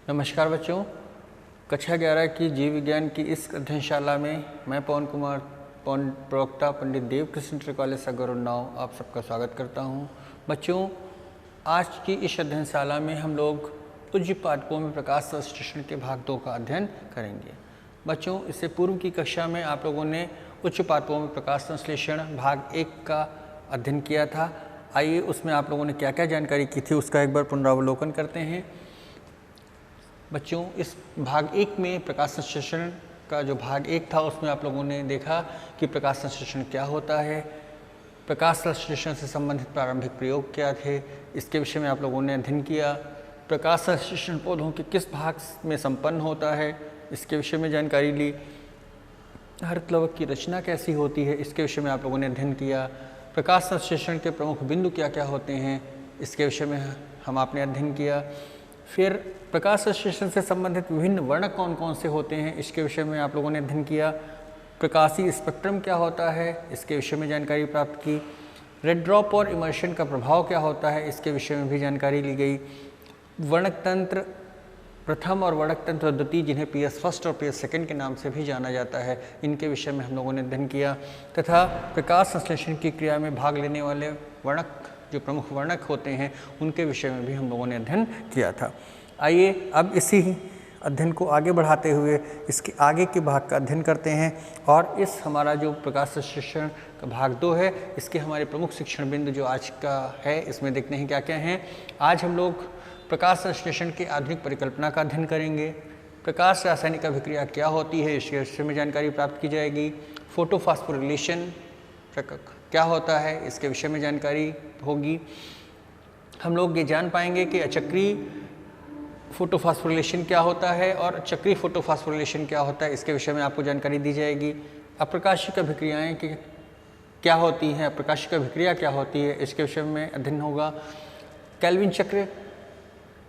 नमस्कार बच्चों, कक्षा 11 की जीव विज्ञान की इस अध्ययनशाला में मैं पवन कुमार प्रवक्ता पंडित देवकृष्ण त्रिकाले सागर उन्नाव आप सबका स्वागत करता हूं। बच्चों, आज की इस अध्ययनशाला में हम लोग उच्च पाठकों में प्रकाश संश्लेषण के भाग 2 का अध्ययन करेंगे। बच्चों, इससे पूर्व की कक्षा में आप लोगों ने उच्च पाठकों में प्रकाश संश्लेषण भाग 1 का अध्ययन किया था। आइए उसमें आप लोगों ने क्या क्या जानकारी की थी उसका एक बार पुनरावलोकन करते हैं। बच्चों, इस भाग 1 में प्रकाश संश्लेषण का जो भाग 1 था उसमें आप लोगों ने देखा कि प्रकाश संश्लेषण क्या होता है, प्रकाश संश्लेषण से संबंधित प्रारंभिक प्रयोग क्या थे, इसके विषय में आप लोगों ने अध्ययन किया। प्रकाश संश्लेषण पौधों के किस भाग में संपन्न होता है, इसके विषय में जानकारी ली। हरितलवक की रचना कैसी होती है, इसके विषय में आप लोगों ने अध्ययन किया। प्रकाश संश्लेषण के प्रमुख बिंदु क्या क्या होते हैं, इसके विषय में आपने अध्ययन किया। फिर प्रकाश संश्लेषण से संबंधित विभिन्न वर्णक कौन कौन से होते हैं, इसके विषय में आप लोगों ने अध्ययन किया। प्रकाशीय स्पेक्ट्रम क्या होता है, इसके विषय में जानकारी प्राप्त की। रेड ड्रॉप और इमर्शन का प्रभाव क्या होता है, इसके विषय में भी जानकारी ली गई। वर्णक तंत्र प्रथम और वर्णक तंत्र द्वितीय, जिन्हें पीएस फर्स्ट और पीएस सेकंड के नाम से भी जाना जाता है, इनके विषय में हम लोगों ने अध्ययन किया। तथा प्रकाश संश्लेषण की क्रिया में भाग लेने वाले वर्णक, जो प्रमुख वर्णक होते हैं, उनके विषय में भी हम लोगों ने अध्ययन किया था। आइए अब इसी अध्ययन को आगे बढ़ाते हुए इसके आगे के भाग का अध्ययन करते हैं। और इस हमारा जो प्रकाश संश्लेषण का भाग 2 है, इसके हमारे प्रमुख शिक्षण बिंदु जो आज का है, इसमें देखते हैं क्या क्या हैं। आज हम लोग प्रकाश संश्लेषण की आधुनिक परिकल्पना का अध्ययन करेंगे। प्रकाश रासायनिक अभिक्रिया क्या होती है, इसके विषय में जानकारी प्राप्त की जाएगी। फोटोफॉस्फोरिलेशन क्या होता है, इसके विषय में जानकारी होगी। हम लोग ये जान पाएंगे कि अचक्रीय फोटोफॉस्फोरिलेशन क्या होता है और चक्रीय फोटोफॉस्फोरिलेशन क्या होता है, इसके विषय में आपको जानकारी दी जाएगी। अप्रकाशिक अभिक्रियाएं क्या होती हैं, अप्रकाशिक अभिक्रिया क्या होती है, इसके विषय में अध्ययन होगा। केल्विन चक्र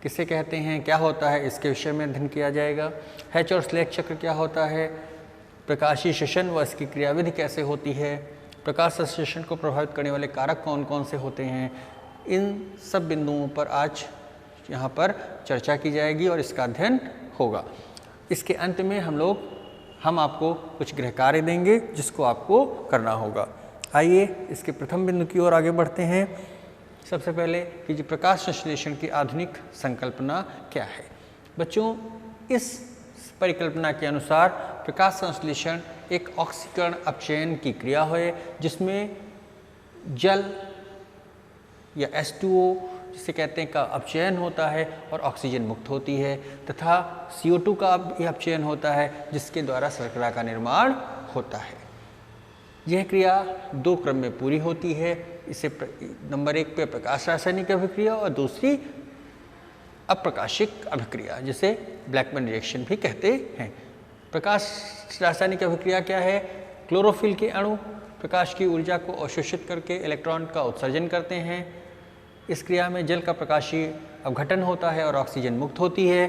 किसे कहते हैं, क्या होता है, इसके विषय में अध्ययन किया जाएगा। हैच और स्लेक चक्र क्या होता है, प्रकाशीय श्वसन व इसकी क्रियाविधि कैसे होती है, प्रकाश संश्लेषण को प्रभावित करने वाले कारक कौन कौन से होते हैं, इन सब बिंदुओं पर आज यहाँ पर चर्चा की जाएगी और इसका अध्ययन होगा। इसके अंत में हम आपको कुछ गृह कार्य देंगे जिसको आपको करना होगा। आइए इसके प्रथम बिंदु की ओर आगे बढ़ते हैं। सबसे पहले कि जी प्रकाश संश्लेषण की आधुनिक संकल्पना क्या है। बच्चों, इस परिकल्पना के अनुसार प्रकाश संश्लेषण एक ऑक्सीकरण अपचयन की क्रिया है, जिसमें जल या H2O जिसे कहते हैं का अपचयन होता है और ऑक्सीजन मुक्त होती है, तथा CO2 का भी अपचयन होता है, जिसके द्वारा शर्करा का निर्माण होता है। यह क्रिया 2 क्रम में पूरी होती है। इसे नंबर 1 पे प्रकाश रासायनिक अभिक्रिया और दूसरी अप्रकाशिक अभिक्रिया, जिसे ब्लैकमैन रिएक्शन भी कहते हैं। प्रकाश रासायनिक अभिक्रिया क्या है? क्लोरोफिल के अणु प्रकाश की ऊर्जा को अवशोषित करके इलेक्ट्रॉन का उत्सर्जन करते हैं। इस क्रिया में जल का प्रकाशीय अपघटन होता है और ऑक्सीजन मुक्त होती है।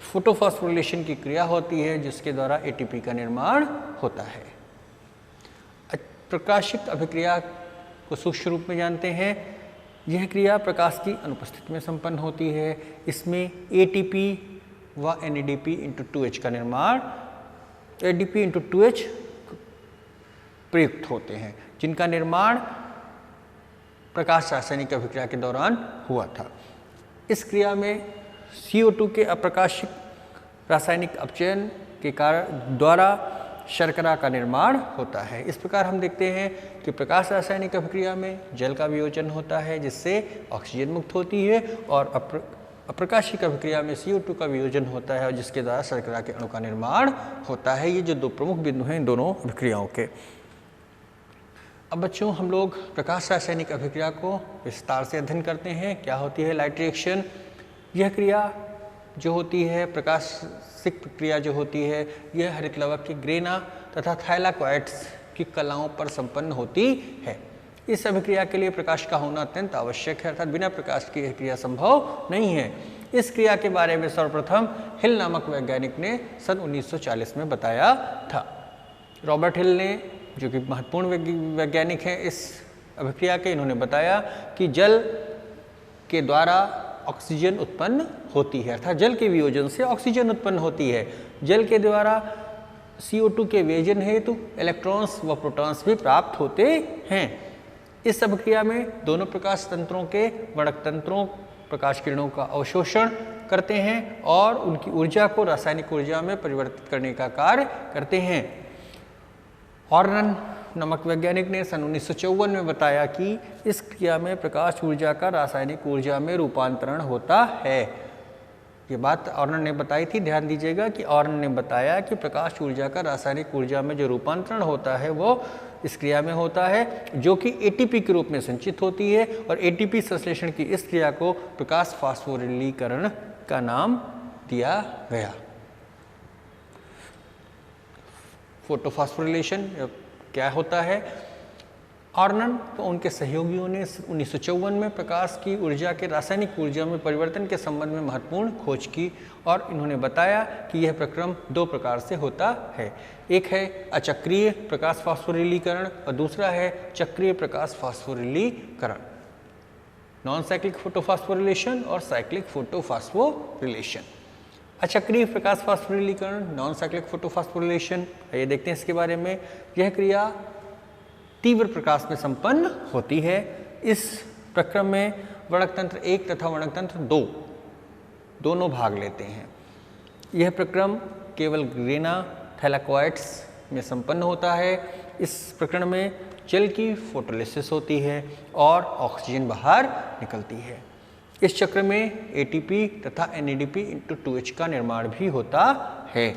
फोटोफॉस्फोरिलेशन की क्रिया होती है, जिसके द्वारा ATP का निर्माण होता है। प्रकाशिक अभिक्रिया को सूक्ष्म रूप में जानते हैं। यह क्रिया प्रकाश की अनुपस्थिति में संपन्न होती है। इसमें ATP व NADP × 2H का निर्माण, ADP × 2H प्रयुक्त होते हैं, जिनका निर्माण प्रकाश रासायनिक अभिक्रिया के दौरान हुआ था। इस क्रिया में CO2 के अप्रकाशिक रासायनिक अपचयन के कारण द्वारा शर्करा का निर्माण होता है। इस प्रकार हम देखते हैं कि प्रकाश रासायनिक अभिक्रिया में जल का वियोजन होता है, जिससे ऑक्सीजन मुक्त होती है, और अप्रकाशिक अभिक्रिया में CO2 का वियोजन होता है और जिसके द्वारा शर्करा के अणु का निर्माण होता है। ये जो 2 प्रमुख बिंदु हैं इन दोनों अभिक्रियाओं के। अब बच्चों, हम लोग प्रकाश रासायनिक अभिक्रिया को विस्तार से अध्ययन करते हैं। क्या होती है लाइट रिएक्शन? यह क्रिया जो होती है, प्रकाशिक प्रक्रिया जो होती है, यह हरितलवक की ग्रेना तथा थाइलाकोइड्स की कलाओं पर संपन्न होती है। इस अभिक्रिया के लिए प्रकाश का होना अत्यंत आवश्यक है, अर्थात बिना प्रकाश की यह क्रिया संभव नहीं है। इस क्रिया के बारे में सर्वप्रथम हिल नामक वैज्ञानिक ने सन 1940 में बताया था। रॉबर्ट हिल ने, जो कि महत्वपूर्ण वैज्ञानिक हैं इस अभिक्रिया के, इन्होंने बताया कि जल के द्वारा ऑक्सीजन उत्पन्न होती है, अर्थात जल के वियोजन से ऑक्सीजन उत्पन्न होती है। जल के द्वारा CO2 के वियोजन हेतु इलेक्ट्रॉन्स व प्रोटॉन्स भी प्राप्त होते हैं। इस अभिक्रिया में दोनों प्रकाश तंत्रों के वर्णक तंत्रों प्रकाश किरणों का अवशोषण करते हैं और उनकी ऊर्जा को रासायनिक ऊर्जा में परिवर्तित करने का कार्य करते हैं। ऑर्नन नामक वैज्ञानिक ने सन 1954 में बताया कि इस क्रिया में प्रकाश ऊर्जा का रासायनिक ऊर्जा में रूपांतरण होता है। ये बात ऑर्नन ने बताई थी, ध्यान दीजिएगा कि ऑर्नन ने बताया कि प्रकाश ऊर्जा का रासायनिक ऊर्जा में जो रूपांतरण होता है वो इस क्रिया में होता है, जो कि ATP के रूप में संचित होती है और ATP संश्लेषण की इस क्रिया को प्रकाश फास्फोरिलीकरण का नाम दिया गया। फोटोफॉस्फोरिलेशन क्या होता है? ऑर्नन व उनके सहयोगियों ने 1954 में प्रकाश की ऊर्जा के रासायनिक ऊर्जा में परिवर्तन के संबंध में महत्वपूर्ण खोज की और इन्होंने बताया कि यह प्रक्रम दो प्रकार से होता है। एक है अचक्रीय प्रकाश फास्फोरिलीकरण और दूसरा है चक्रीय प्रकाश फास्फोरिलीकरण, नॉन साइक्लिक फोटोफॉस्फोरिलेशन और साइक्लिक फोटोफॉस्फोरिलेशन। अचक्रीय प्रकाश फास्फोरिलीकरण, नॉन साइक्लिक फोटोफॉस्फोरिलेशन, ये देखते हैं इसके बारे में। यह क्रिया तीव्र प्रकाश में संपन्न होती है। इस प्रक्रम में वर्णकतंत्र 1 तथा वर्णकतंत्र 2 दोनों भाग लेते हैं। यह प्रक्रम केवल ग्रेना थैलाकोइड्स में संपन्न होता है। इस प्रकरण में जल की फोटोलिसिस होती है और ऑक्सीजन बाहर निकलती है। इस चक्र में ATP तथा NADP/2H का निर्माण भी होता है।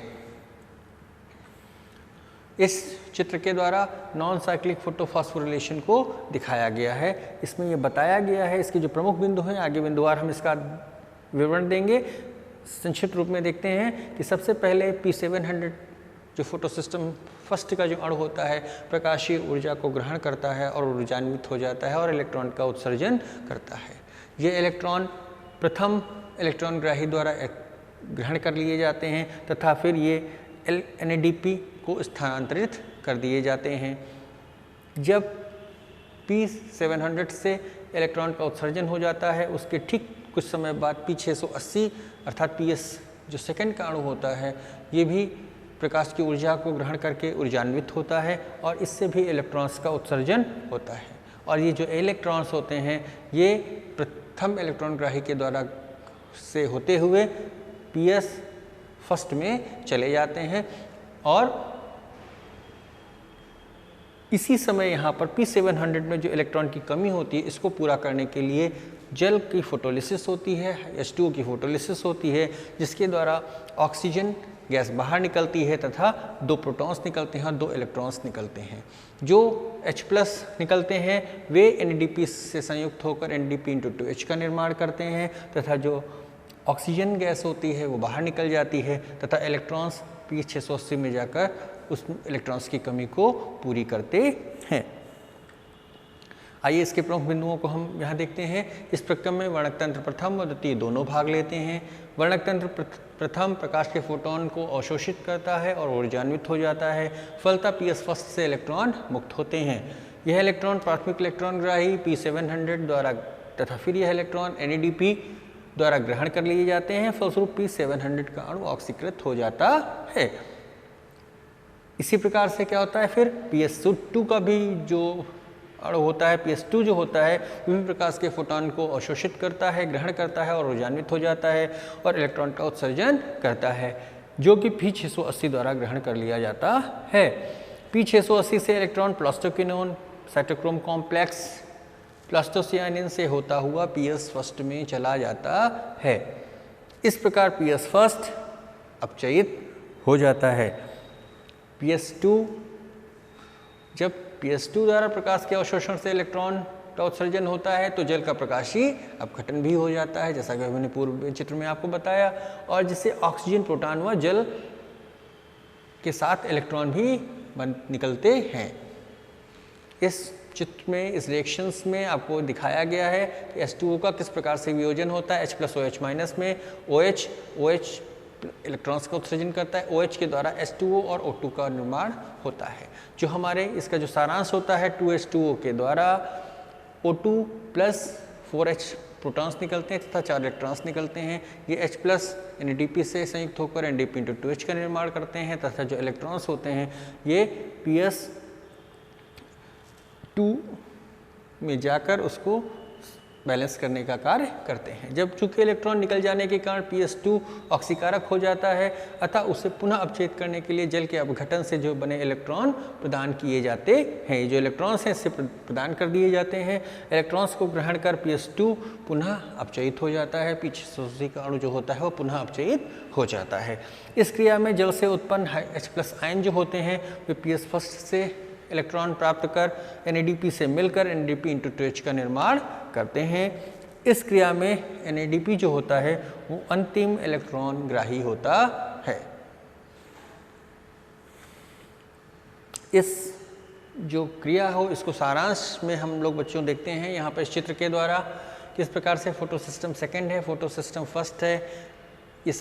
इस चित्र के द्वारा नॉन साइक्लिक फोटोफॉस्फोरिलेशन को दिखाया गया है। इसमें यह बताया गया है, इसके जो प्रमुख बिंदु हैं, आगे बिंदुवार हम इसका विवरण देंगे। संक्षिप्त रूप में देखते हैं कि सबसे पहले P700 जो फोटो सिस्टम फर्स्ट का जो अणु होता है, प्रकाशीय ऊर्जा को ग्रहण करता है और ऊर्जान्वित हो जाता है और इलेक्ट्रॉन का उत्सर्जन करता है। ये इलेक्ट्रॉन प्रथम इलेक्ट्रॉन ग्राही द्वारा ग्रहण कर लिए जाते हैं तथा फिर ये NADP को स्थानांतरित कर दिए जाते हैं। जब P700 से इलेक्ट्रॉन का उत्सर्जन हो जाता है, उसके ठीक कुछ समय बाद P680 अर्थात PS जो सेकंड का अणु होता है, ये भी प्रकाश की ऊर्जा को ग्रहण करके ऊर्जान्वित होता है और इससे भी इलेक्ट्रॉन्स का उत्सर्जन होता है। और ये जो इलेक्ट्रॉन्स होते हैं, ये प्रथम इलेक्ट्रॉन ग्राही के द्वारा से होते हुए PS फर्स्ट में चले जाते हैं और इसी समय यहाँ पर P700 में जो इलेक्ट्रॉन की कमी होती है, इसको पूरा करने के लिए जल की फोटोलिसिस होती है, H2O की फोटोलिसिस होती है, जिसके द्वारा ऑक्सीजन गैस बाहर निकलती है तथा 2 प्रोटॉन्स निकलते हैं और 2 इलेक्ट्रॉन्स निकलते हैं। जो H+ निकलते हैं वे NADP से संयुक्त होकर NADP/2H का निर्माण करते हैं तथा जो ऑक्सीजन गैस होती है वो बाहर निकल जाती है तथा इलेक्ट्रॉन्स P680 में जाकर उस इलेक्ट्रॉन्स की कमी को पूरी करते हैं। आइए इसके प्रमुख बिंदुओं को हम यहाँ देखते हैं। इस प्रक्रम में वर्णकतंत्र प्रथम और द्वितीय दोनों भाग लेते हैं। वर्णकतंत्र प्रथम प्रकाश के फोटोन को अवशोषित करता है और ऊर्जान्वित हो जाता है। फलतः PS फर्स्ट से इलेक्ट्रॉन मुक्त होते हैं। यह इलेक्ट्रॉन प्राथमिक इलेक्ट्रॉन ग्राही P700 द्वारा तथा फिर यह इलेक्ट्रॉन NADP द्वारा ग्रहण कर लिए जाते हैं। फलस्वरूप P700 का अणु ऑक्सीकृत हो जाता है। इसी प्रकार से क्या होता है, फिर PS2 का भी जो अणु होता है, PS2 जो होता है, विभिन्न प्रकार के फोटोन को अवशोषित करता है, ग्रहण करता है और ऊर्जान्वित हो जाता है और इलेक्ट्रॉन का उत्सर्जन करता है, जो कि P680 द्वारा ग्रहण कर लिया जाता है। P680 से इलेक्ट्रॉन प्लास्टोक्विनोन साइटोक्रोम कॉम्प्लेक्स प्लास्टोसियानिन से होता हुआ PS फर्स्ट में चला जाता है। इस प्रकार PS फर्स्ट अपचयित हो जाता है। PS2 जब PS2 द्वारा प्रकाश के अवशोषण से इलेक्ट्रॉन का उत्सर्जन होता है तो जल का प्रकाशीय अपघटन भी हो जाता है, जैसा कि मैंने पूर्व चित्र में आपको बताया, और जिससे ऑक्सीजन, प्रोटॉन व जल के साथ इलेक्ट्रॉन भी निकलते हैं। इस चित्र में, इस रिएक्शंस में आपको दिखाया गया है कि H2O का किस प्रकार से वियोजन होता है। H+OH- में OH इलेक्ट्रॉन्स का उत्सर्जन करता है, OH के द्वारा H2O और O2 का निर्माण होता है। जो हमारे इसका जो सारांश होता है, 2H2O के द्वारा O2 + 4H प्रोटॉन्स निकलते हैं तथा 4 इलेक्ट्रॉन्स निकलते हैं। ये H प्लस NADP से संयुक्त होकर NADP×2H का निर्माण करते हैं तथा जो इलेक्ट्रॉन्स होते हैं ये PS2 में जाकर उसको बैलेंस करने का कार्य करते हैं। जब चूंकि इलेक्ट्रॉन निकल जाने के कारण PS2 ऑक्सीकारक हो जाता है अतः उसे पुनः अपचयित करने के लिए जल के अपघटन से जो बने इलेक्ट्रॉन प्रदान किए जाते हैं। जो इलेक्ट्रॉन्स हैं इससे प्रदान कर दिए जाते हैं। इलेक्ट्रॉन्स को ग्रहण कर PS2 पुनः अपचयित हो जाता है। पीछे सोडियम का अणु जो होता है वो पुनः अपचयित हो जाता है। इस क्रिया में जल से उत्पन्न H+ आयन जो होते हैं वे PS फर्स्ट से इलेक्ट्रॉन प्राप्त कर NADP से मिलकर NADP×2H का निर्माण करते हैं। इस क्रिया में NADP जो होता है वो अंतिम इलेक्ट्रॉन ग्राही होता है। इस जो क्रिया हो इसको सारांश में हम लोग बच्चों देखते हैं यहाँ पर इस चित्र के द्वारा किस प्रकार से फोटो सिस्टम सेकेंड है, फोटो सिस्टम फर्स्ट है। ये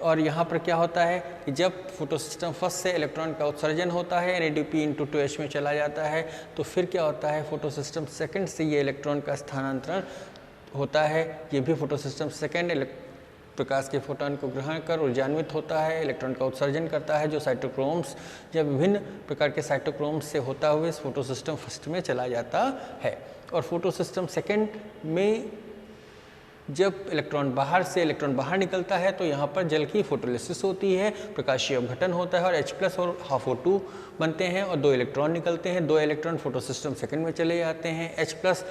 और यहाँ पर क्या होता है कि जब फोटो सिस्टम फर्स्ट से इलेक्ट्रॉन का उत्सर्जन होता है NADP×2H में चला जाता है तो फिर क्या होता है फोटो सिस्टम सेकेंड से ये इलेक्ट्रॉन का स्थानांतरण होता है। ये भी फोटो सिस्टम सेकेंड प्रकाश के फोटोन को ग्रहण कर ऊर्जान्वित होता है, इलेक्ट्रॉन का उत्सर्जन करता है जो साइटोक्रोम्स जब विभिन्न प्रकार के साइटोक्रोम्स से होता हुआ इस फोटो सिस्टम फर्स्ट में चला जाता है। और फोटो सिस्टम सेकेंड में जब इलेक्ट्रॉन बाहर निकलता है तो यहाँ पर जल की फोटोलिसिस होती है, प्रकाशीय अपघटन होता है और H+ और हाफ O2 बनते हैं और 2 इलेक्ट्रॉन निकलते हैं। 2 इलेक्ट्रॉन फोटो सिस्टम सेकेंड में चले जाते हैं। H+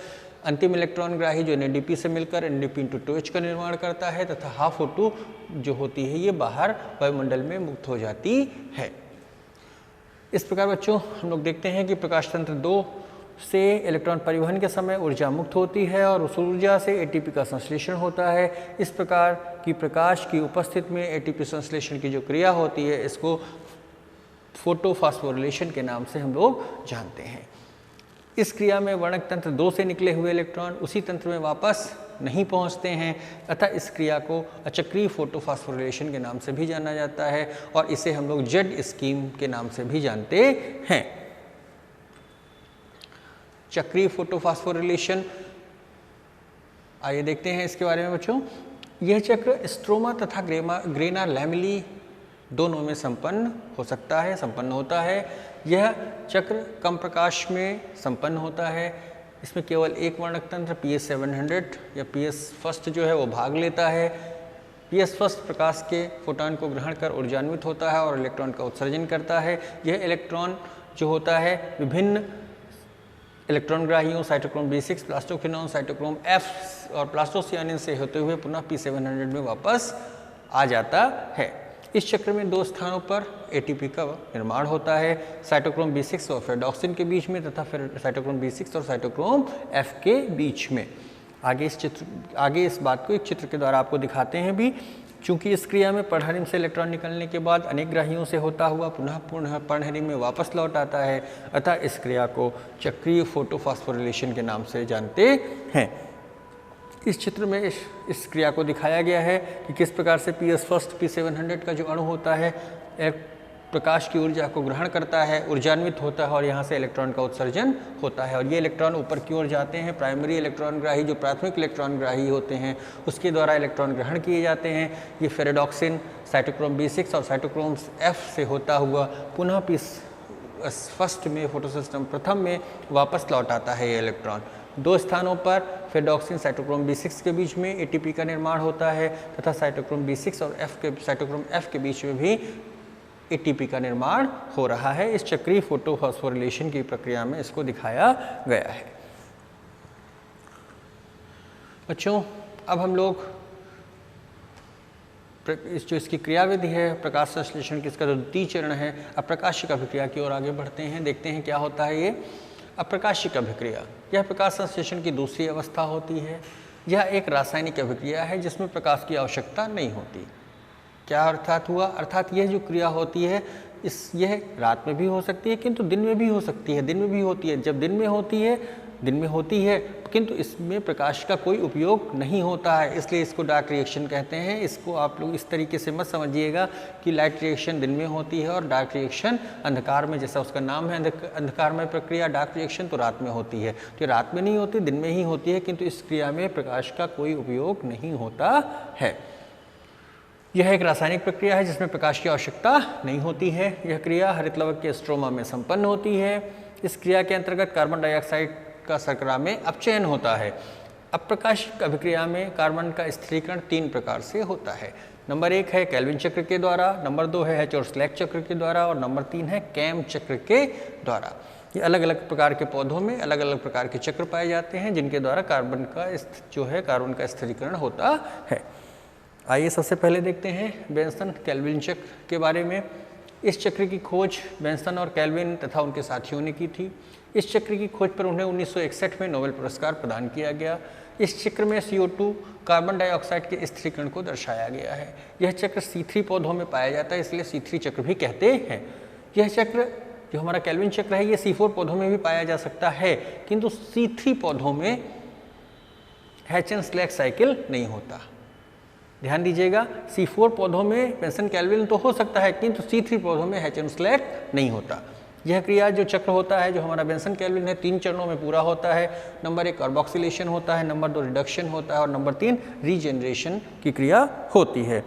अंतिम इलेक्ट्रॉन ग्राही जो NADP से मिलकर NADP×2H का निर्माण करता है तथा हाफ O2 जो होती है ये बाहर वायुमंडल में मुक्त हो जाती है। इस प्रकार बच्चों हम लोग देखते हैं कि प्रकाश तंत्र 2 से इलेक्ट्रॉन परिवहन के समय ऊर्जा मुक्त होती है और उस ऊर्जा से ATP का संश्लेषण होता है। इस प्रकार की प्रकाश की उपस्थिति में ATP संश्लेषण की जो क्रिया होती है इसको फोटोफॉस्फोरिलेशन के नाम से हम लोग जानते हैं। इस क्रिया में वर्णक तंत्र 2 से निकले हुए इलेक्ट्रॉन उसी तंत्र में वापस नहीं पहुंचते हैं अतः इस क्रिया को अचक्रीय फोटोफॉस्फोरिलेशन के नाम से भी जाना जाता है और इसे हम लोग जेड स्कीम के नाम से भी जानते हैं। चक्रीय फोटोफॉस्फोरिलेशन आइए देखते हैं इसके बारे में बच्चों। यह चक्र स्ट्रोमा तथा ग्रेना लैमेली दोनों में संपन्न होता है। यह चक्र कम प्रकाश में संपन्न होता है। इसमें केवल एक वर्णक तंत्र PS700 या PS फर्स्ट जो है वो भाग लेता है। PS फर्स्ट प्रकाश के फोटोन को ग्रहण कर ऊर्जान्वित होता है और इलेक्ट्रॉन का उत्सर्जन करता है। यह इलेक्ट्रॉन जो होता है विभिन्न इलेक्ट्रॉन ग्राहियों cytochrome B6, plastoquinone, cytochrome F और प्लास्टोसियानिन से होते हुए पुनः P700 में वापस आ जाता है। इस चक्र में 2 स्थानों पर ATP का निर्माण होता है, साइटोक्रोम B6 और फेरडॉक्सिन के बीच में तथा फिर साइटोक्रोम B6 और साइटोक्रोम F के बीच में। आगे इस बात को एक चित्र के द्वारा आपको दिखाते हैं भी। चूंकि इस क्रिया में पर्णहरिम से इलेक्ट्रॉन निकलने के बाद अनेक ग्राहियों से होता हुआ पुनः पर्णहरिम में वापस लौट आता है अतः इस क्रिया को चक्रीय फोटोफॉस्फोरिलेशन के नाम से जानते हैं। इस चित्र में इस क्रिया को दिखाया गया है कि किस प्रकार से PS फर्स्ट P700 का जो अणु होता है प्रकाश की ऊर्जा को ग्रहण करता है, ऊर्जान्वित होता है और यहाँ से इलेक्ट्रॉन का उत्सर्जन होता है और ये इलेक्ट्रॉन ऊपर की ओर जाते हैं। प्राइमरी इलेक्ट्रॉन ग्राही जो प्राथमिक इलेक्ट्रॉन ग्राही होते हैं उसके द्वारा इलेक्ट्रॉन ग्रहण किए जाते हैं। ये फेरेडॉक्सिन, साइटोक्रोम B6 और साइटोक्रोम F से होता हुआ पुनः फर्स्ट में फोटोसिस्टम प्रथम में वापस लौट आता है। ये इलेक्ट्रॉन 2 स्थानों पर फेरेडॉक्सिन साइटोक्रोम B6 के बीच में ATP का निर्माण होता है तथा साइटोक्रोम B6 और साइटोक्रोम F के बीच में भी ATP का निर्माण हो रहा है। इस चक्रीय फोटोफॉस्फोरिलेशन की प्रक्रिया में इसको दिखाया गया है। बच्चों अब हम लोग जो इसकी क्रियाविधि है प्रकाश संश्लेषण की, इसका जो द्वितीय चरण है अप्रकाशिक अभिक्रिया की ओर आगे बढ़ते हैं। देखते हैं क्या होता है ये अप्रकाशिक अभिक्रिया। यह प्रकाश संश्लेषण की दूसरी अवस्था होती है। यह एक रासायनिक अभिक्रिया है जिसमें प्रकाश की आवश्यकता नहीं होती। क्या अर्थात हुआ? अर्थात यह जो क्रिया होती है यह रात में भी हो सकती है किंतु दिन में भी हो सकती है। दिन में भी होती है। जब दिन में होती है दिन में होती है, किंतु इसमें प्रकाश का कोई उपयोग नहीं होता है, इसलिए इसको डार्क रिएक्शन कहते हैं। इसको आप लोग इस तरीके से मत समझिएगा कि लाइट रिएक्शन दिन में होती है और डार्क रिएक्शन अंधकार में, जैसा उसका नाम है अंधकारमय प्रक्रिया डार्क रिएक्शन, तो रात में होती है। तो रात में नहीं होती, दिन में ही होती है, किंतु इस क्रिया में प्रकाश का कोई उपयोग नहीं होता है। यह एक रासायनिक प्रक्रिया है जिसमें प्रकाश की आवश्यकता नहीं होती है। यह क्रिया हरित लवक के स्ट्रोमा में संपन्न होती है। इस क्रिया के अंतर्गत कार्बन डाइऑक्साइड का शर्करा में अपचयन होता है। अप्रकाशिक अभिक्रिया में कार्बन का स्थिरीकरण 3 प्रकार से होता है। नंबर 1 है केल्विन चक्र के द्वारा, नंबर 2 है हैच और स्लैक चक्र के द्वारा, और नंबर 3 है कैम चक्र के द्वारा। ये अलग अलग प्रकार के पौधों में अलग अलग प्रकार के चक्र पाए जाते हैं जिनके द्वारा कार्बन का स्थिरीकरण होता है। आइए सबसे पहले देखते हैं बेंसन केल्विन चक्र के बारे में। इस चक्र की खोज बेंसन और केल्विन तथा उनके साथियों ने की थी। इस चक्र की खोज पर उन्हें 1961 में नोबेल पुरस्कार प्रदान किया गया। इस चक्र में CO2 कार्बन डाइऑक्साइड के स्थिरीकरण को दर्शाया गया है। यह चक्र C3 पौधों में पाया जाता है, इसलिए C3 चक्र भी कहते हैं। यह चक्र जो हमारा केल्विन चक्र है, ये C4 पौधों में भी पाया जा सकता है, किंतु C3 पौधों में हैच एंड स्लैक साइकिल नहीं होता। ध्यान दीजिएगा, C4 पौधों में बेंसन केल्विन तो हो सकता है, किंतु C3 पौधों में हैच एंड स्लैक नहीं होता। यह क्रिया जो चक्र होता है, जो हमारा बेंसन केल्विन है, 3 चरणों में पूरा होता है। नंबर 1 कार्बोक्सिलेशन होता है, नंबर 2 रिडक्शन होता है और नंबर 3 रीजनरेशन की क्रिया होती है।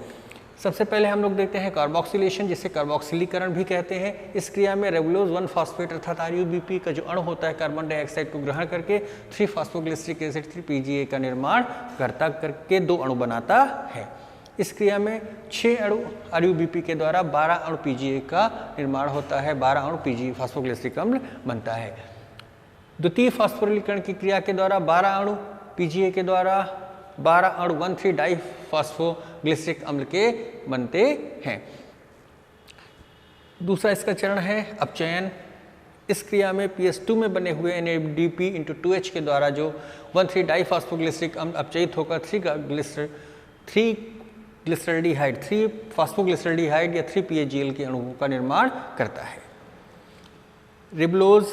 सबसे पहले हम लोग देखते हैं कार्बोक्सिलेशन, जिसे कार्बोक्सिलीकरण भी कहते हैं। इस क्रिया में रेबुलोज 1 फॉस्फेट अर्थात RUBP का जो अणु होता है, कार्बन डाइऑक्साइड को ग्रहण करके 3 फास्फोग्लिसरिक एसिड 3 PGA का निर्माण करके 2 अणु बनाता है। इस क्रिया में 6 अणु RUBP के द्वारा 12 अणु PGA का निर्माण होता है, 12 अणु PGA फास्फोग्लिसरिक अम्ल बनता है। द्वितीय फास्फोरिलीकरण की क्रिया के द्वारा 12 अणु PGA के द्वारा 12 अणु 1,3 डाइफॉस्फोग्लिसरिक अम्ल के बनते हैं। दूसरा इसका चरण है अपचयन। इस क्रिया में PS2 में बने हुए NADP × 2H के द्वारा जो 1,3 डाइफॉस्फोग्लिसरिक अम्ल अपचयित होकर 3 ग्लिसरल्डिहाइड 3 फास्फोग्लिसरल्डिहाइड या 3 PAGL के अणुओं का निर्माण करता है। रिबलोज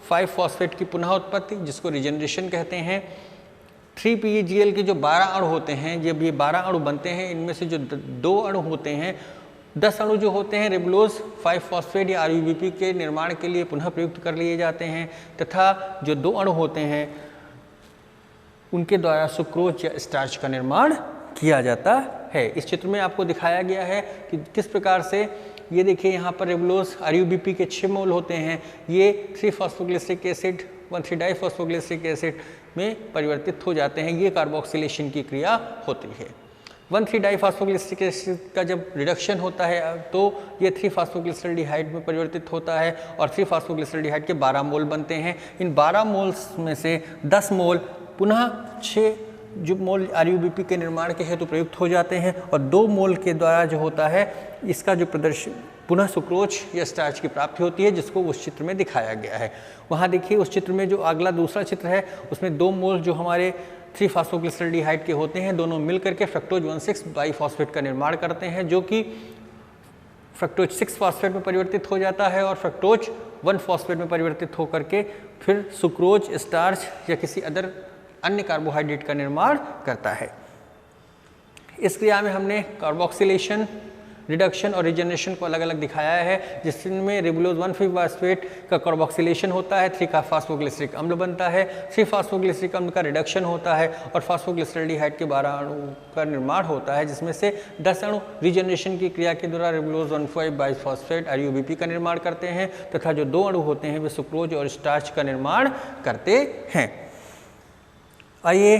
5 फॉस्फेट की पुनः उत्पत्ति, जिसको रिजनरेशन कहते हैं। 3 PAGL के जो 12 अणु होते हैं, जब ये 12 अणु बनते हैं, इनमें से जो 2 अणु होते हैं, 10 अणु जो होते हैं रिबलोज 5 फॉस्फेट या RUBP के निर्माण के लिए पुनः प्रयुक्त कर लिए जाते हैं, तथा जो 2 अणु होते हैं उनके द्वारा सुक्रोज या स्टार्च का निर्माण किया जाता है। इस चित्र में आपको दिखाया गया है कि किस प्रकार से, ये देखिए यहाँ पर रिबलोज RUBP के 6 मोल होते हैं, ये 3 फास्फोग्लिसरिक एसिड 1,3 डाइफॉस्फोग्लिसरिक एसिड में परिवर्तित हो जाते हैं। ये कार्बोक्सिलेशन की क्रिया होती है। 1,3 डाइफॉस्फोग्लिसरिक एसिड का जब रिडक्शन होता है तो ये 3 फास्फोग्लिसरल्डिहाइड में परिवर्तित होता है और 3 फास्फोग्लिसरल्डिहाइड के 12 मोल बनते हैं। इन 12 मोल्स में से 10 मोल पुनः 6 जो मोल RUBP के निर्माण के हेतु प्रयुक्त हो जाते हैं और 2 मोल के द्वारा जो होता है इसका जो प्रदर्शन पुनः सुक्रोज या स्टार्च की प्राप्ति होती है, जिसको उस चित्र में दिखाया गया है। वहाँ देखिए उस चित्र में जो अगला दूसरा चित्र है उसमें 2 मोल जो हमारे 3 फास्फोग्लिसरल्डिहाइड के होते हैं, दोनों मिल करके फ्रक्टोज 1,6 बाईफॉस्फेट का निर्माण करते हैं, जो कि फ्रक्टोज 6 फॉस्फेट में परिवर्तित हो जाता है और फ्रक्टोज 1 फॉस्फेट में परिवर्तित होकर के फिर सुक्रोज, स्टार्च या किसी अन्य कार्बोहाइड्रेट का निर्माण करता है। इस क्रिया में हमने कार्बोक्सिलेशन, रिडक्शन और रिजनरेशन को अलग अलग दिखाया है, जिसमें रिबुलोज 1,5 फॉस्फेट का कार्बोक्सिलेशन होता है, 3 का फास्फोग्लिसरिक अम्ल बनता है, 3 फास्फोग्लिसरिक अम्ल का रिडक्शन होता है और फास्फोग्लिसरल्डिहाइड के 12 अणु का निर्माण होता है, जिसमें से 10 अणु रिजनरेशन की क्रिया के द्वारा रिबुलोज 1,5 बाईफॉस्फेट RUBP का निर्माण करते हैं, तथा जो 2 अणु होते हैं वे सुक्रोज और स्टार्च का निर्माण करते हैं। आइए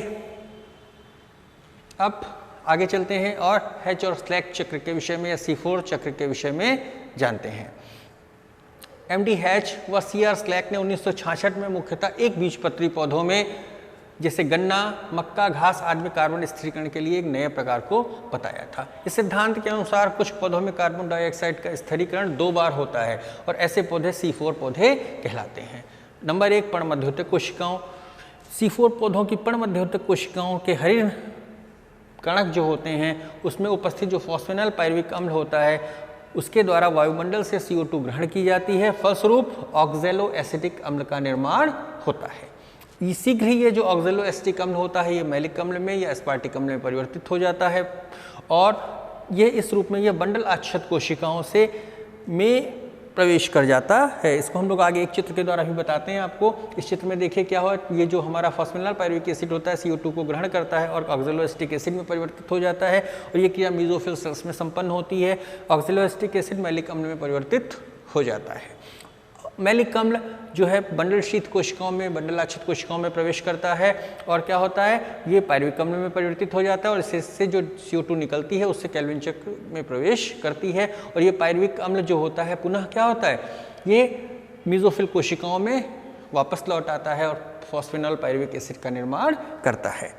अब आगे चलते हैं और हैच और स्लैक चक्र के विषय में या C4 चक्र के विषय में जानते हैं। MD हैच व CR स्लैक ने 1966 में मुख्यतः एक बीजपत्री पौधों में जैसे गन्ना, मक्का, घास आदि में कार्बन स्थिरीकरण के लिए एक नए प्रकार को बताया था। इस सिद्धांत के अनुसार कुछ पौधों में कार्बन डाइऑक्साइड का स्थिरीकरण 2 बार होता है और ऐसे पौधे C4 पौधे कहलाते हैं। नंबर 1 पर्णमध्योतक कोशिकाओं। C4 पौधों की पर्णमध्योतक कोशिकाओं के हरित कणक जो होते हैं उसमें उपस्थित जो फॉस्फेनल पायरुविक अम्ल होता है उसके द्वारा वायुमंडल से CO2 ग्रहण की जाती है, फलस्वरूप ऑक्जेलो एसिटिक अम्ल का निर्माण होता है। शीघ्र ही ये जो ऑक्जेलोएस्टिक अम्ल होता है ये मैलिक अम्ल में या एस्पार्टिक अम्ल में परिवर्तित हो जाता है और ये इस रूप में यह बंडल आच्छादित कोशिकाओं से में प्रवेश कर जाता है। इसको हम लोग आगे एक चित्र के द्वारा भी बताते हैं आपको। इस चित्र में देखिए क्या हुआ, ये जो हमारा फॉस्फेनॉल पायरुविक एसिड होता है CO2 को ग्रहण करता है और ऑक्जेलोएस्टिक एसिड में परिवर्तित हो जाता है और ये क्रिया मेसोफिल सेल्स में संपन्न होती है। ऑक्जेलोएस्टिक एसिड मैलिक अम्ल में परिवर्तित हो जाता है। मैलिक अम्ल जो है बंडल शीत कोशिकाओं में, बंडल आच्छादित कोशिकाओं में प्रवेश करता है और क्या होता है, ये पायरुविक अम्ल में परिवर्तित हो जाता है और इससे जो CO2 निकलती है उससे केल्विन चक्र में प्रवेश करती है और ये पायरुविक अम्ल जो होता है पुनः क्या होता है, ये मेसोफिल कोशिकाओं में वापस लौट आता है और फॉस्फेनॉल पायरुविक एसिड का निर्माण करता है।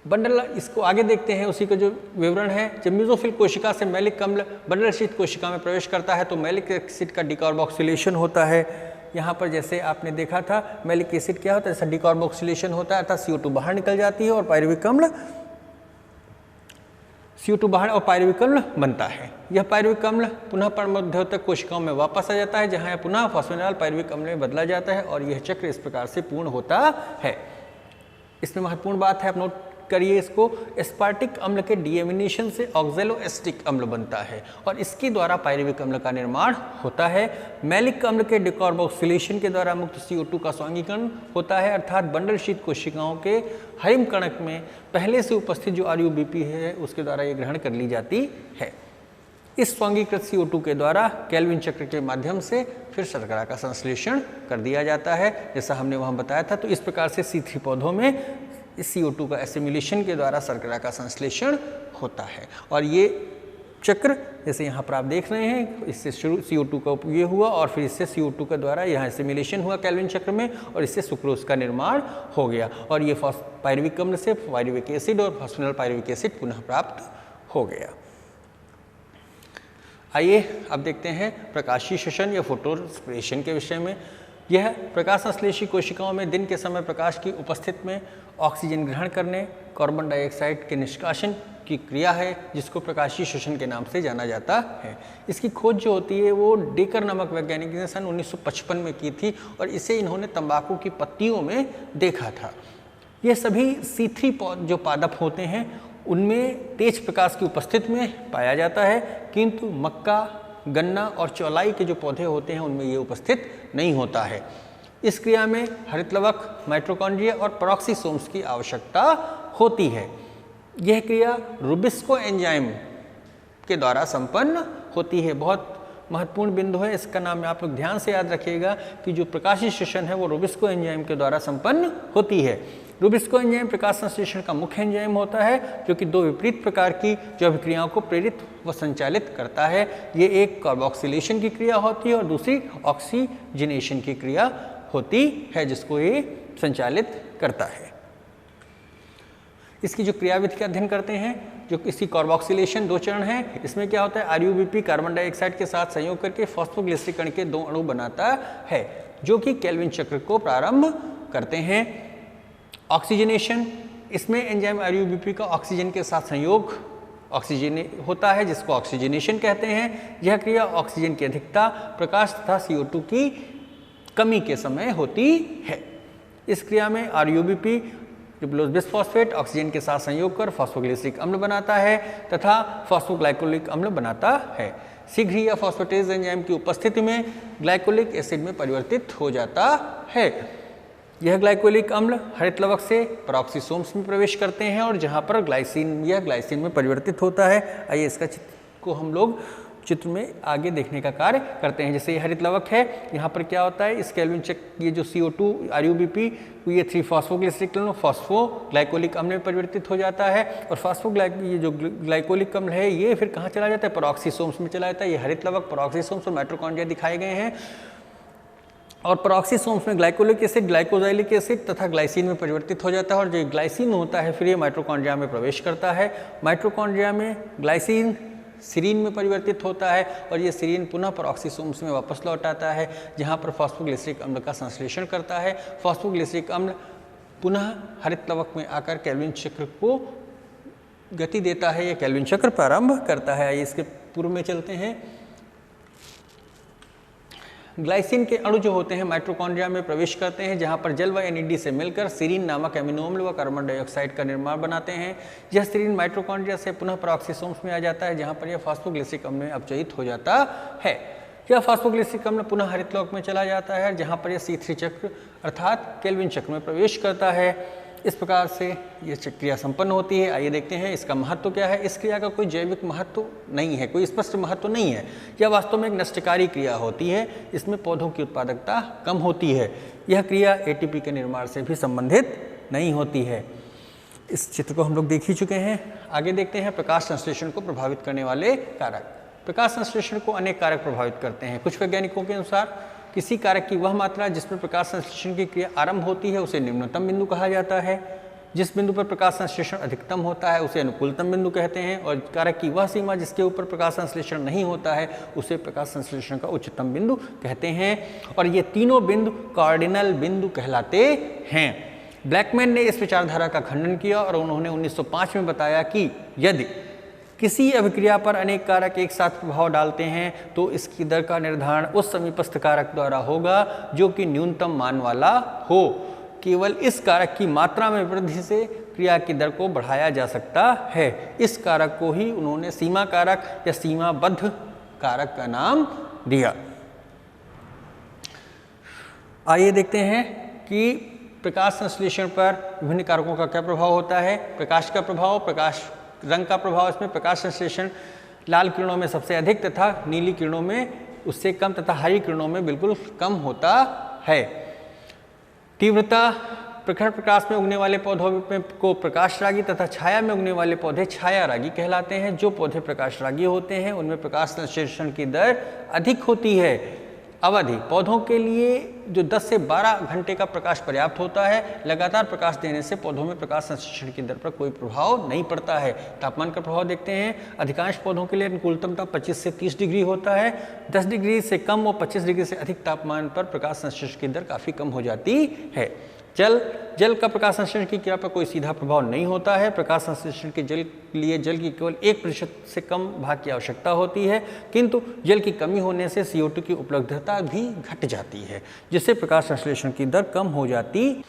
बंडल, इसको आगे देखते हैं, उसी का जो विवरण है। जब मेसोफिल कोशिका से मैलिक अम्ल बंडल शीत कोशिका में प्रवेश करता है तो मैलिक एसिड का डिकार्बोक्सिलेशन होता है। यहाँ पर जैसे आपने देखा था मैलिक एसिड क्या होता है, जैसा डिकार्बोक्सिलेशन होता है अर्थात CO2 बाहर निकल जाती है और पायरुविक अम्ल CO2 बाहर और पायरुविक अम्ल बनता है। यह पायरुविक अम्ल पुनः परमध्योतक कोशिकाओं में वापस आ जाता है जहाँ पुनः फॉस्फेनॉल पायरुविक अम्ल में बदला जाता है और यह चक्र इस प्रकार से पूर्ण होता है। इसमें महत्वपूर्ण बात है, आप नोट करिए इसको, एस्पार्टिक अम्ल के डीएमिनेशन से ऑक्जेलोएस्टिक अम्ल बनता है और इसके द्वारा पायरुविक अम्ल का निर्माण होता है। मैलिक अम्ल के डिकार्बोक्सिलेशन के द्वारा मुक्त CO2 का स्वांगीकरण होता है अर्थात बंडल शीत कोशिकाओं के हरिम कणक में पहले से उपस्थित जो RUBP है उसके द्वारा ये ग्रहण कर ली जाती है। इस स्वांगीकृत CO2 के द्वारा केल्विन चक्र के माध्यम से फिर शर्करा का संश्लेषण कर दिया जाता है जैसा हमने वहाँ बताया था। तो इस प्रकार से C3 पौधों में इस CO2 का एसिमिलेशन के द्वारा शर्करा का संश्लेषण होता है और ये चक्र जैसे यहाँ पर आप देख रहे हैं, इससे शुरू CO2 का ये हुआ और फिर इससे CO2 के द्वारा यहाँ एसिमिलेशन हुआ केल्विन चक्र में और इससे सुक्रोज का निर्माण हो गया और ये पायरुविक अम्ल से पायरुविक एसिड और फॉस्फेनॉल पायरुविक एसिड पुनः प्राप्त हो गया। आइए अब देखते हैं प्रकाशीय श्वसन या फोटोरेस्पिरेशन के विषय में। यह प्रकाश संश्लेषी कोशिकाओं में दिन के समय प्रकाश की उपस्थिति में ऑक्सीजन ग्रहण करने, कार्बन डाइऑक्साइड के निष्कासन की क्रिया है जिसको प्रकाशीय श्वसन के नाम से जाना जाता है। इसकी खोज जो होती है वो डेकर नामक वैज्ञानिक ने सन 1955 में की थी और इसे इन्होंने तंबाकू की पत्तियों में देखा था। ये सभी C3 जो पादप होते हैं उनमें तेज प्रकाश की उपस्थिति में पाया जाता है, किंतु मक्का, गन्ना और चौलाई के जो पौधे होते हैं उनमें ये उपस्थित नहीं होता है। इस क्रिया में हरितलवक, माइटोकॉन्ड्रिया और पेरोक्सीसोम्स की आवश्यकता होती है। यह क्रिया रुबिस्को एंजाइम के द्वारा संपन्न होती है। बहुत महत्वपूर्ण बिंदु है, इसका नाम आप लोग ध्यान से याद रखिएगा कि जो प्रकाशीय श्वसन है वो रुबिस्को एंजाइम के द्वारा संपन्न होती है। रुबिस्को एंजाइम प्रकाश संश्लेषण का मुख्य एंजाइम होता है जो कि दो विपरीत प्रकार की जो अभिक्रियाओं को प्रेरित व संचालित करता है। ये एक कार्बोक्सिलेशन की क्रिया होती है और दूसरी ऑक्सीजनेशन की क्रिया होती है जिसको ये संचालित करता है। इसकी जो क्रियाविधि का अध्ययन करते हैं, जो इसकी कार्बोक्सिलेशन 2 चरण है। इसमें क्या होता है, RUBP कार्बन डाइऑक्साइड के साथ संयोग करके फॉस्फोग्लिसरीकरण के 2 अणु बनाता है जो कि केल्विन चक्र को प्रारंभ करते हैं। ऑक्सीजनेशन, इसमें एंजाइम RUBP का ऑक्सीजन के साथ संयोग ऑक्सीजन होता है जिसको ऑक्सीजनेशन कहते हैं। यह क्रिया ऑक्सीजन की अधिकता, प्रकाश तथा CO2 की कमी के समय होती है। इस क्रिया में RUBP रिबोलोज बिसफॉस्फेट ऑक्सीजन के साथ संयोग कर फॉस्फोग्लिसरिक अम्ल बनाता है तथा फॉस्फोग्लाइकोलिक अम्ल बनाता है। शीघ्र ही यह फॉस्फेटेज एंजाइम की उपस्थिति में ग्लाइकोलिक एसिड में परिवर्तित हो जाता है। यह ग्लाइकोलिक अम्ल हरितलवक से पेरोक्सीसोम्स में प्रवेश करते हैं और जहां पर ग्लाइसिन में परिवर्तित होता है। आइए इसका चित्र को हम लोग चित्र में आगे देखने का कार्य करते हैं। जैसे ये हरितलवक है, यहाँ पर क्या होता है, इस केल्विन चक्र ये जो CO2 RUBP ये 3-फॉस्फोग्लिसरिक फॉस्फोग्लाइकोलिक अम्ल में परिवर्तित हो जाता है और ये जो ग्लाइकोलिक अम्ल है ये फिर कहाँ चला जाता है, पेरोक्सीसोम्स में चला जाता है। ये हरितलवक, पेरोक्सीसोम्स और माइटोकॉन्ड्रिया दिखाए गए हैं और पेरोक्सीसोम्स में ग्लाइकोलिक एसिड, ग्लाइकोजाइलिक एसिड तथा ग्लाइसिन में परिवर्तित हो जाता है और जो ग्लाइसिन होता है फिर ये माइटोकॉन्ड्रिया में प्रवेश करता है। माइटोकॉन्ड्रिया में ग्लाइसिन सीरीन में परिवर्तित होता है और ये सीरीन पुनः पेरोक्सीसोम्स में वापस लौट आता है जहाँ पर फॉस्फोग्लिसरिक अम्ल का संश्लेषण करता है। फॉस्फोग्लिसरिक अम्ल पुनः हरितलवक में आकर केल्विन चक्र को गति देता है, ये केल्विन चक्र प्रारंभ करता है। इसके पूर्व में चलते हैं। ग्लाइसिन के अणु जो होते हैं माइटोकॉन्ड्रिया में प्रवेश करते हैं, जहां पर जल व NAD से मिलकर सीरीन नामक एमिनो अम्ल व कार्बन डाइऑक्साइड का निर्माण बनाते हैं। यह सीरीन माइटोकॉन्ड्रिया से पुनः पेरोक्सिसोम्स में आ जाता है, जहां पर यह फॉस्फोग्लिसरिक अम्ल में अपचयित हो जाता है। यह फॉस्फोग्लिसरिक अम्ल पुनः हरितलौक में चला जाता है, जहां पर यह C3 चक्र अर्थात केल्विन चक्र में प्रवेश करता है। इस प्रकार से यह क्रिया संपन्न होती है। आइए देखते हैं इसका महत्व क्या है। इस क्रिया का कोई जैविक महत्व नहीं है, कोई स्पष्ट महत्व नहीं है। यह वास्तव में एक नष्टकारी क्रिया होती है। इसमें पौधों की उत्पादकता कम होती है। यह क्रिया ATP के निर्माण से भी संबंधित नहीं होती है। इस चित्र को हम लोग देख ही चुके हैं। आगे देखते हैं प्रकाश संश्लेषण को प्रभावित करने वाले कारक। प्रकाश संश्लेषण को अनेक कारक प्रभावित करते हैं। कुछ वैज्ञानिकों के अनुसार किसी कारक की वह मात्रा जिसमें प्रकाश संश्लेषण की क्रिया आरंभ होती है उसे निम्नतम बिंदु कहा जाता है। जिस बिंदु पर प्रकाश संश्लेषण अधिकतम होता है उसे अनुकूलतम बिंदु कहते हैं, और कारक की वह सीमा जिसके ऊपर प्रकाश संश्लेषण नहीं होता है उसे प्रकाश संश्लेषण का उच्चतम बिंदु कहते हैं। और ये तीनों बिंदु कार्डिनल बिंदु कहलाते हैं। ब्लैकमैन ने इस विचारधारा का खंडन किया और उन्होंने 1905 में बताया कि यदि किसी अभिक्रिया पर अनेक कारक एक साथ प्रभाव डालते हैं तो इसकी दर का निर्धारण उस समीपस्थ कारक द्वारा होगा जो कि न्यूनतम मान वाला हो। केवल इस कारक की मात्रा में वृद्धि से क्रिया की दर को बढ़ाया जा सकता है। इस कारक को ही उन्होंने सीमा कारक या सीमाबद्ध कारक का नाम दिया। आइए देखते हैं कि प्रकाश संश्लेषण पर विभिन्न कारकों का क्या प्रभाव होता है। प्रकाश का प्रभाव, प्रकाश रंग का प्रभाव। इसमें प्रकाश संश्लेषण लाल किरणों में सबसे अधिक तथा नीली किरणों में उससे कम तथा हरी किरणों में बिल्कुल कम होता है। तीव्रता, प्रखर प्रकाश में उगने वाले पौधों को प्रकाशरागी तथा छाया में उगने वाले पौधे छायारागी कहलाते हैं। जो पौधे प्रकाशरागी होते हैं उनमें प्रकाश संश्लेषण की दर अधिक होती है। अवधि, पौधों के लिए जो 10 से 12 घंटे का प्रकाश पर्याप्त होता है। लगातार प्रकाश देने से पौधों में प्रकाश संश्लेषण की दर पर कोई प्रभाव नहीं पड़ता है। तापमान का प्रभाव देखते हैं। अधिकांश पौधों के लिए अनुकूलतम ताप 25 से 30 डिग्री होता है। 10 डिग्री से कम और 25 डिग्री से अधिक तापमान पर प्रकाश संश्लेषण की दर काफ़ी कम हो जाती है। जल का प्रकाश संश्लेषण की क्रिया पर कोई सीधा प्रभाव नहीं होता है। प्रकाश संश्लेषण के लिए जल की केवल 1% से कम भाग की आवश्यकता होती है, किंतु जल की कमी होने से CO2 की उपलब्धता भी घट जाती है, जिससे प्रकाश संश्लेषण की दर कम हो जाती।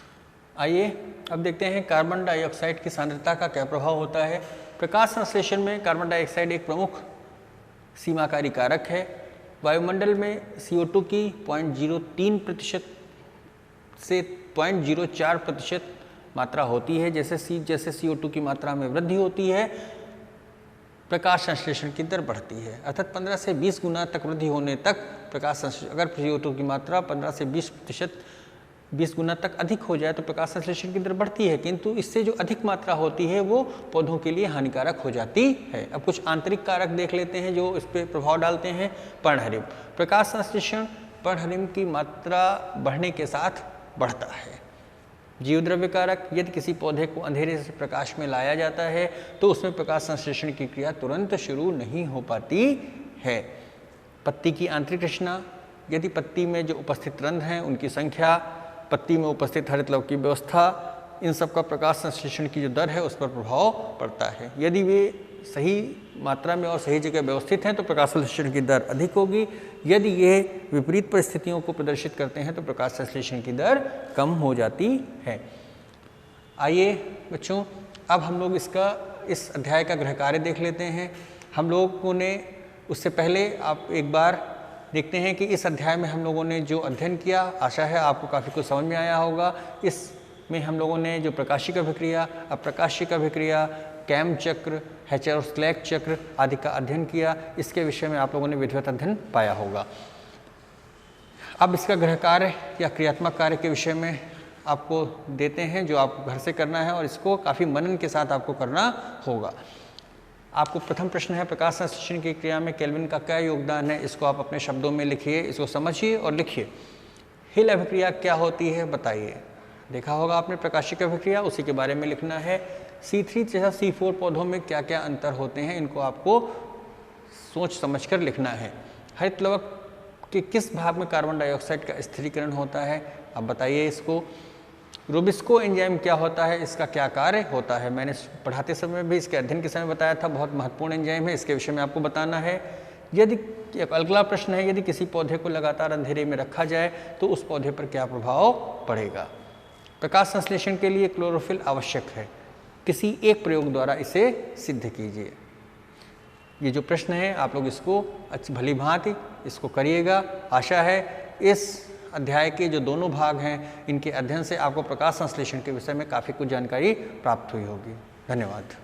आइए अब देखते हैं कार्बन डाइऑक्साइड की सांद्रता का क्या प्रभाव होता है। प्रकाश संश्लेषण में कार्बन डाइऑक्साइड एक प्रमुख सीमाकारी कारक है। वायुमंडल में CO2 की 0.03% से 0.04% मात्रा होती है। जैसे CO2 की मात्रा में वृद्धि होती है प्रकाश संश्लेषण की दर बढ़ती है। अर्थात 15 से 20 गुना तक वृद्धि होने तक प्रकाश संश्लेषण, अगर CO2 की मात्रा 15 से 20 गुना तक अधिक हो जाए तो प्रकाश संश्लेषण की दर बढ़ती है, किंतु इससे जो अधिक मात्रा होती है वो पौधों के लिए हानिकारक हो जाती है। अब कुछ आंतरिक कारक देख लेते हैं जो इस पर प्रभाव डालते हैं। पर्णहरिम, प्रकाश संश्लेषण पर्णहरिम की मात्रा बढ़ने के साथ बढ़ता है। जीवद्रव्य कारक, यदि किसी पौधे को अंधेरे से प्रकाश में लाया जाता है तो उसमें प्रकाश संश्लेषण की क्रिया तुरंत शुरू नहीं हो पाती है। पत्ती की आंतरिक रचना, यदि पत्ती में जो उपस्थित रंध्र हैं उनकी संख्या, पत्ती में उपस्थित हरितलौक की व्यवस्था, इन सब का प्रकाश संश्लेषण की जो दर है उस पर प्रभाव पड़ता है। यदि वे सही मात्रा में और सही जगह व्यवस्थित हैं तो प्रकाश संश्लेषण की दर अधिक होगी। यदि ये विपरीत परिस्थितियों को प्रदर्शित करते हैं तो प्रकाश संश्लेषण की दर कम हो जाती है। आइए बच्चों, अब हम लोग इस अध्याय का गृह कार्य देख लेते हैं। हम लोगों ने उससे पहले आप एक बार देखते हैं कि इस अध्याय में हम लोगों ने जो अध्ययन किया, आशा है आपको काफ़ी कुछ समझ में आया होगा। इसमें हम लोगों ने जो प्रकाशिक अभिक्रिया, अप्रकाशिक अभिक्रिया, कैम चक्र, हेचेरोस्लैक चक्र आदि का अध्ययन किया। इसके विषय में आप लोगों ने विधिवत अध्ययन पाया होगा। अब इसका गृह कार्य या क्रियात्मक कार्य के विषय में आपको देते हैं जो आपको घर से करना है, और इसको काफ़ी मनन के साथ आपको करना होगा। आपको प्रथम प्रश्न है, प्रकाश संश्लेषण की क्रिया में केल्विन का क्या योगदान है। इसको आप अपने शब्दों में लिखिए, इसको समझिए और लिखिए। हिल अभिक्रिया क्या होती है बताइए। देखा होगा आपने प्रकाशिक अभिक्रिया, उसी के बारे में लिखना है। C3 तथा C4 पौधों में क्या क्या अंतर होते हैं, इनको आपको सोच समझकर लिखना है। हरितलवक के किस भाग में कार्बन डाइऑक्साइड का स्थिरीकरण होता है, आप बताइए इसको। रूबिस्को एंजाइम क्या होता है, इसका क्या कार्य होता है। मैंने पढ़ाते समय भी इसके अध्ययन के समय बताया था, बहुत महत्वपूर्ण एंजाइम है, इसके विषय में आपको बताना है। यदि अगला प्रश्न है, यदि किसी पौधे को लगातार अंधेरे में रखा जाए तो उस पौधे पर क्या प्रभाव पड़ेगा? प्रकाश संश्लेषण के लिए क्लोरोफिल आवश्यक है, किसी एक प्रयोग द्वारा इसे सिद्ध कीजिए। ये जो प्रश्न है आप लोग इसको भली भांति इसको करिएगा। आशा है इस अध्याय के जो दोनों भाग हैं इनके अध्ययन से आपको प्रकाश संश्लेषण के विषय में काफ़ी कुछ जानकारी प्राप्त हुई होगी। धन्यवाद।